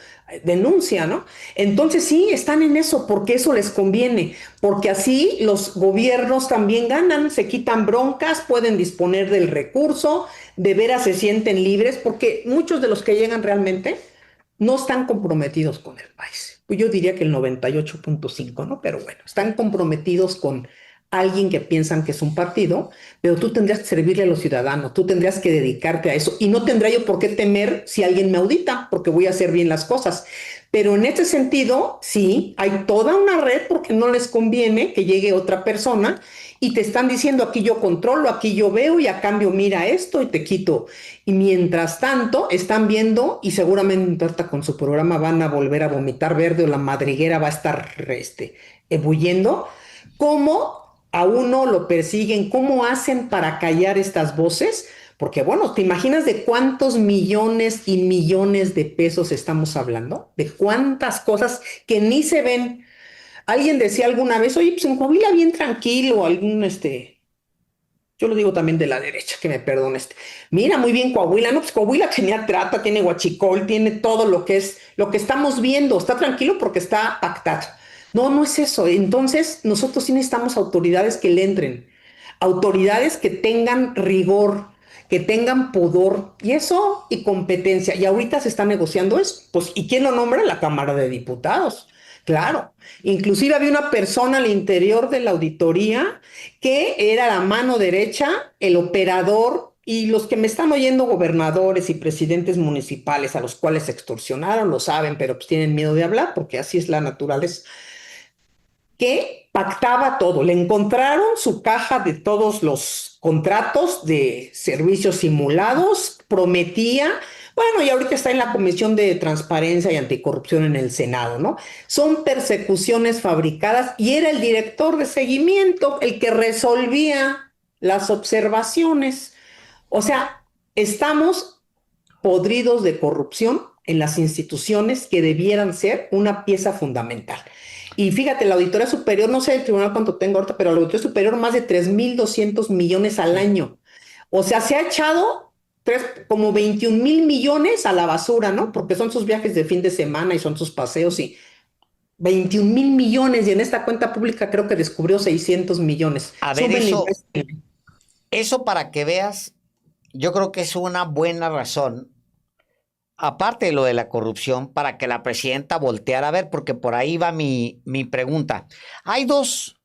Speaker 3: denuncia, no? Entonces sí, están en eso, porque eso les conviene, porque así los gobiernos también ganan, se quitan broncas, pueden disponer del recurso, de veras se sienten libres, porque muchos de los que llegan realmente no están comprometidos con el país. Yo diría que el 98.5, ¿no? Pero bueno, están comprometidos con alguien que piensan que es un partido, pero tú tendrías que servirle a los ciudadanos, tú tendrías que dedicarte a eso y no tendría yo por qué temer si alguien me audita, porque voy a hacer bien las cosas. Pero en este sentido, sí, hay toda una red porque no les conviene que llegue otra persona y te están diciendo aquí yo controlo, aquí yo veo y a cambio mira esto y te quito. Y mientras tanto están viendo y seguramente ahorita con su programa van a volver a vomitar verde o la madriguera va a estar ebulliendo, cómo a uno lo persiguen, cómo hacen para callar estas voces, porque bueno, ¿te imaginas de cuántos millones y millones de pesos estamos hablando? De cuántas cosas que ni se ven. Alguien decía alguna vez, oye, pues en Coahuila bien tranquilo, yo lo digo también de la derecha, que me perdone mira, muy bien Coahuila, no, pues Coahuila tenía trata, tiene huachicol, tiene todo lo que es, lo que estamos viendo, está tranquilo porque está pactado. No, no es eso. Entonces, nosotros sí necesitamos autoridades que le entren, autoridades que tengan rigor, que tengan pudor, y eso, y competencia. Y ahorita se está negociando eso. Pues, ¿y quién lo nombra? La Cámara de Diputados. Claro. Inclusive había una persona al interior de la auditoría que era la mano derecha, el operador, y los que me están oyendo, gobernadores y presidentes municipales a los cuales extorsionaron, lo saben, pero pues tienen miedo de hablar porque así es la naturaleza, que pactaba todo. Le encontraron su caja de todos los contratos de servicios simulados, prometía, bueno, y ahorita está en la Comisión de Transparencia y Anticorrupción en el Senado, ¿no? Son persecuciones fabricadas y era el director de seguimiento el que resolvía las observaciones. O sea, estamos podridos de corrupción en las instituciones que debieran ser una pieza fundamental. Y fíjate, la Auditoría Superior, no sé el tribunal cuánto tengo ahorita, pero la Auditoría Superior más de 3.200 millones al año. O sea, se ha echado como 21.000 millones a la basura, ¿no? Porque son sus viajes de fin de semana y son sus paseos y 21.000 millones. Y en esta cuenta pública creo que descubrió 600 millones.
Speaker 1: A ver, eso para que veas, yo creo que es una buena razón, aparte de lo de la corrupción, para que la presidenta volteara a ver, porque por ahí va mi pregunta. Hay dos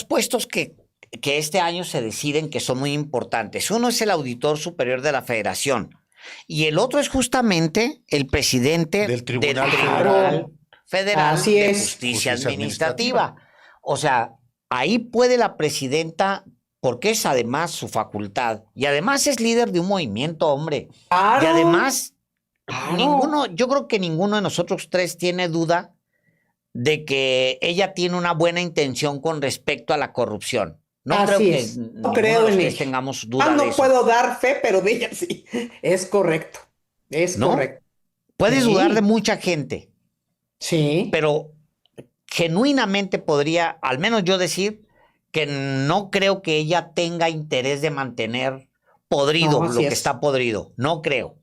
Speaker 1: puestos que este año se deciden que son muy importantes. Uno es el auditor superior de la Federación y el otro es justamente el presidente
Speaker 2: del Tribunal
Speaker 1: Federal de Justicia Administrativa. O sea, ahí puede la presidenta, porque es además su facultad, y además es líder de un movimiento, hombre.
Speaker 3: Claro.
Speaker 1: Y además,
Speaker 3: Claro.
Speaker 1: yo creo que ninguno de nosotros tres tiene duda de que ella tiene una buena intención con respecto a la corrupción. No
Speaker 3: Así
Speaker 1: creo que
Speaker 3: es. No
Speaker 1: ninguno
Speaker 3: creo
Speaker 1: de los
Speaker 3: en
Speaker 1: tres
Speaker 3: ella.
Speaker 1: tengamos duda de
Speaker 3: No
Speaker 1: eso.
Speaker 3: puedo dar fe, pero de ella sí. Es correcto. Es
Speaker 1: ¿No?
Speaker 3: correcto.
Speaker 1: Puedes dudar de
Speaker 3: Sí.
Speaker 1: mucha gente,
Speaker 3: Sí.
Speaker 1: pero genuinamente podría, al menos yo decir, que no creo que ella tenga interés de mantener podrido
Speaker 3: No,
Speaker 1: lo
Speaker 3: así
Speaker 1: que
Speaker 3: es.
Speaker 1: está podrido. No creo.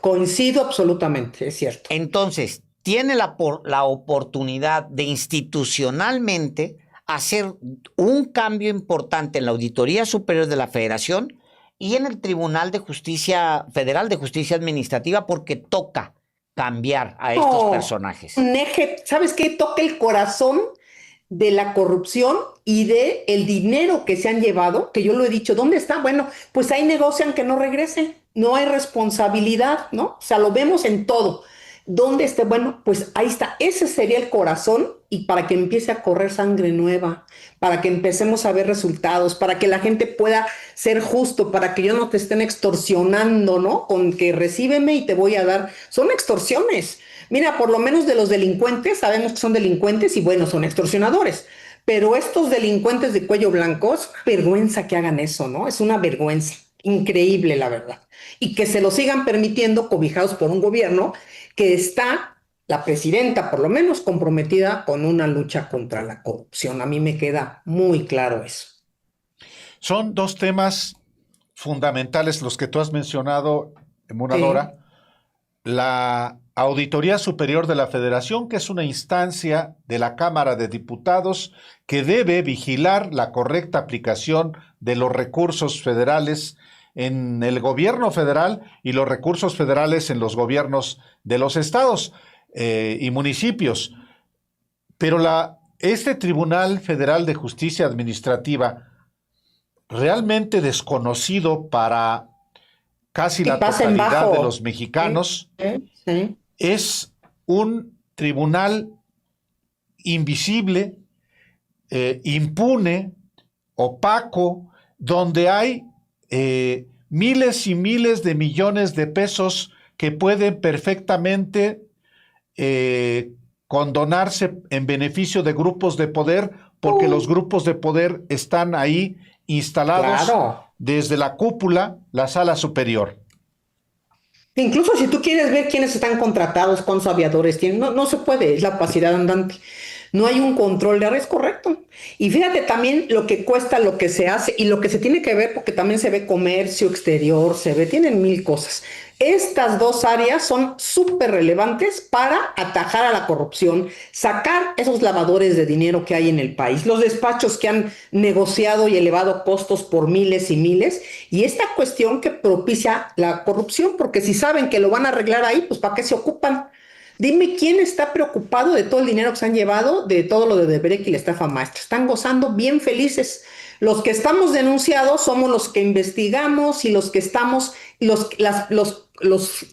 Speaker 3: Coincido absolutamente, es cierto.
Speaker 1: Entonces, tiene la oportunidad de institucionalmente hacer un cambio importante en la Auditoría Superior de la Federación y en el Tribunal de Justicia Federal de Justicia Administrativa, porque toca cambiar a estos
Speaker 3: No,
Speaker 1: personajes.
Speaker 3: un eje, ¿sabes qué? Toca el corazón de la corrupción y de el dinero que se han llevado, que yo lo he dicho, ¿dónde está? Bueno, pues ahí negocian que no regrese, no hay responsabilidad, ¿no? O sea, lo vemos en todo. ¿Dónde está? Bueno, pues ahí está, ese sería el corazón y para que empiece a correr sangre nueva, para que empecemos a ver resultados, para que la gente pueda ser justo, para que yo no te estén extorsionando, ¿no? Con que recíbeme y te voy a dar, son extorsiones. Mira, por lo menos de los delincuentes, sabemos que son delincuentes y bueno, son extorsionadores. Pero estos delincuentes de cuello blanco, es una vergüenza que hagan eso, ¿no? Es una vergüenza. Increíble, la verdad. Y que se lo sigan permitiendo cobijados por un gobierno que está, la presidenta por lo menos, comprometida con una lucha contra la corrupción. A mí me queda muy claro eso.
Speaker 2: Son dos temas fundamentales los que tú has mencionado, Munadora.
Speaker 3: Sí.
Speaker 2: La Auditoría Superior de la Federación, que es una instancia de la Cámara de Diputados que debe vigilar la correcta aplicación de los recursos federales en el gobierno federal y los recursos federales en los gobiernos de los estados y municipios. Pero este Tribunal Federal de Justicia Administrativa, realmente desconocido para casi la totalidad de los mexicanos,
Speaker 3: Sí.
Speaker 2: es un tribunal invisible, impune, opaco, donde hay miles y miles de millones de pesos que pueden perfectamente condonarse en beneficio de grupos de poder, porque los grupos de poder están ahí instalados
Speaker 3: Claro.
Speaker 2: desde la cúpula, la sala superior.
Speaker 3: Incluso si tú quieres ver quiénes están contratados, cuántos aviadores tienen, no se puede, es la opacidad andante. No hay un control de red, es correcto. Y fíjate también lo que cuesta, lo que se hace y lo que se tiene que ver, porque también se ve comercio exterior, tienen mil cosas. Estas dos áreas son súper relevantes para atajar a la corrupción, sacar esos lavadores de dinero que hay en el país, los despachos que han negociado y elevado costos por miles y miles, y esta cuestión que propicia la corrupción, porque si saben que lo van a arreglar ahí, pues ¿para qué se ocupan? Dime quién está preocupado de todo el dinero que se han llevado, de todo lo de Odebrecht y la estafa maestra. Están gozando bien felices. Los que estamos denunciados somos los que investigamos y los que estamos, los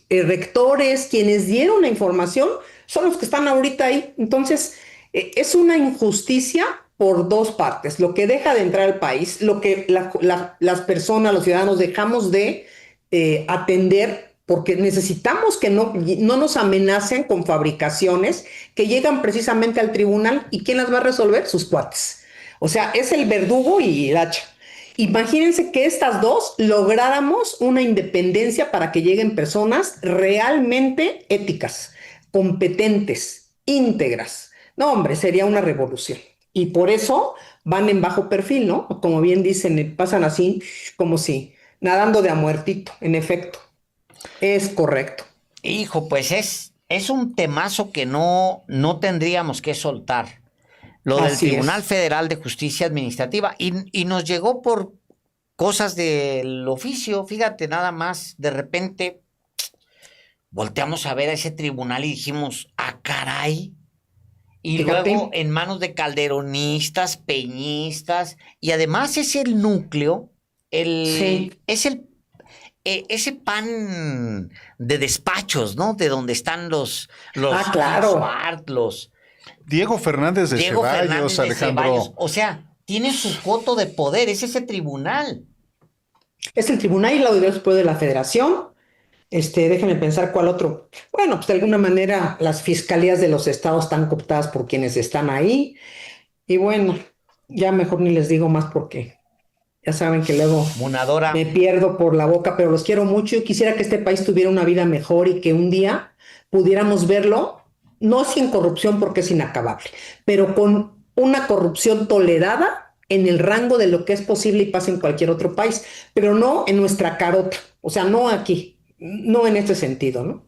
Speaker 3: rectores, quienes dieron la información, son los que están ahorita ahí. Entonces, es una injusticia por dos partes. Lo que deja de entrar al país, lo que las personas, los ciudadanos, dejamos de atender, porque necesitamos que no nos amenacen con fabricaciones que llegan precisamente al tribunal. ¿Y quién las va a resolver? Sus cuates. O sea, es el verdugo y el hacha. Imagínense que estas dos lográramos una independencia para que lleguen personas realmente éticas, competentes, íntegras. No, hombre, sería una revolución. Y por eso van en bajo perfil, ¿no? Como bien dicen, pasan así como si nadando de a muertito, en efecto. Es correcto.
Speaker 1: Hijo, pues es un temazo que no tendríamos que soltar. Lo del
Speaker 3: Así
Speaker 1: Tribunal
Speaker 3: es.
Speaker 1: Federal de Justicia Administrativa. Y nos llegó por cosas del oficio. Fíjate, nada más, de repente volteamos a ver a ese tribunal y dijimos, ¡ah, caray! Y
Speaker 3: Fíjate.
Speaker 1: luego en manos de calderonistas, peñistas, y además es el núcleo,
Speaker 3: Sí.
Speaker 1: ese pan de despachos, ¿no? De donde están los
Speaker 3: Claro.
Speaker 1: Suart,
Speaker 2: Diego Fernández de
Speaker 1: Diego
Speaker 2: Ceballos,
Speaker 1: Fernández de
Speaker 2: Alejandro.
Speaker 1: Ceballos. O sea, tiene su coto de poder, es ese tribunal.
Speaker 3: Es el tribunal y la auditoría superior de la Federación. Déjenme pensar cuál otro. Bueno, pues de alguna manera las fiscalías de los estados están cooptadas por quienes están ahí. Y bueno, ya mejor ni les digo más porque ya saben que luego
Speaker 1: Munadora,
Speaker 3: me pierdo por la boca, pero los quiero mucho. Yo quisiera que este país tuviera una vida mejor y que un día pudiéramos verlo, no sin corrupción porque es inacabable, pero con una corrupción tolerada en el rango de lo que es posible y pasa en cualquier otro país, pero no en nuestra carota, o sea, no aquí, no en este sentido, ¿no?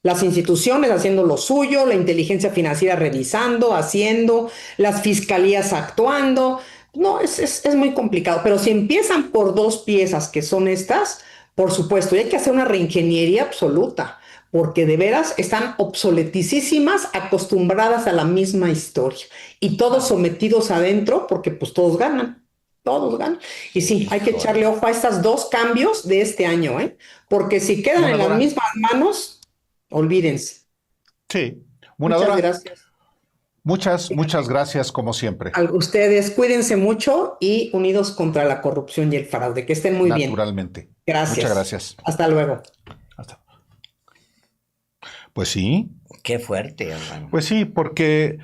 Speaker 3: Las instituciones haciendo lo suyo, la inteligencia financiera revisando, haciendo, las fiscalías actuando. No, es muy complicado, pero si empiezan por dos piezas que son estas, por supuesto, y hay que hacer una reingeniería absoluta, porque de veras están obsoleticísimas, acostumbradas a la misma historia, y todos sometidos adentro, porque pues todos ganan. Todos ganan. Y sí, hay que echarle ojo a estos dos cambios de este año, porque si quedan en las mismas manos, olvídense.
Speaker 2: Sí.
Speaker 3: Muchas gracias.
Speaker 2: Muchas gracias, como siempre.
Speaker 3: A ustedes, cuídense mucho y unidos contra la corrupción y el fraude. Que estén muy bien.
Speaker 2: Naturalmente.
Speaker 3: Gracias.
Speaker 2: Muchas gracias.
Speaker 3: Hasta luego.
Speaker 2: Pues sí.
Speaker 1: Qué fuerte, hermano.
Speaker 2: Pues sí, porque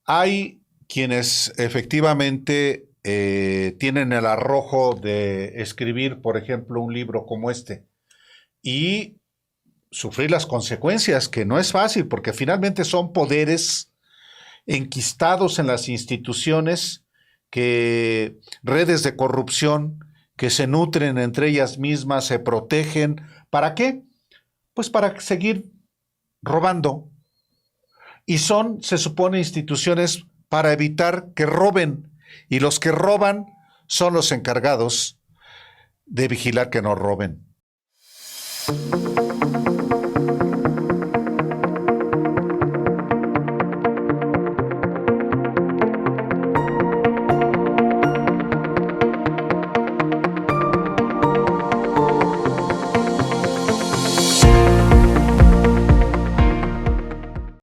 Speaker 2: hay quienes efectivamente tienen el arrojo de escribir, por ejemplo, un libro como este y sufrir las consecuencias, que no es fácil, porque finalmente son poderes enquistados en las instituciones que redes de corrupción que se nutren entre ellas mismas, se protegen. ¿Para qué? Pues para seguir robando. Y son, se supone, instituciones para evitar que roben. Y los que roban son los encargados de vigilar que no roben.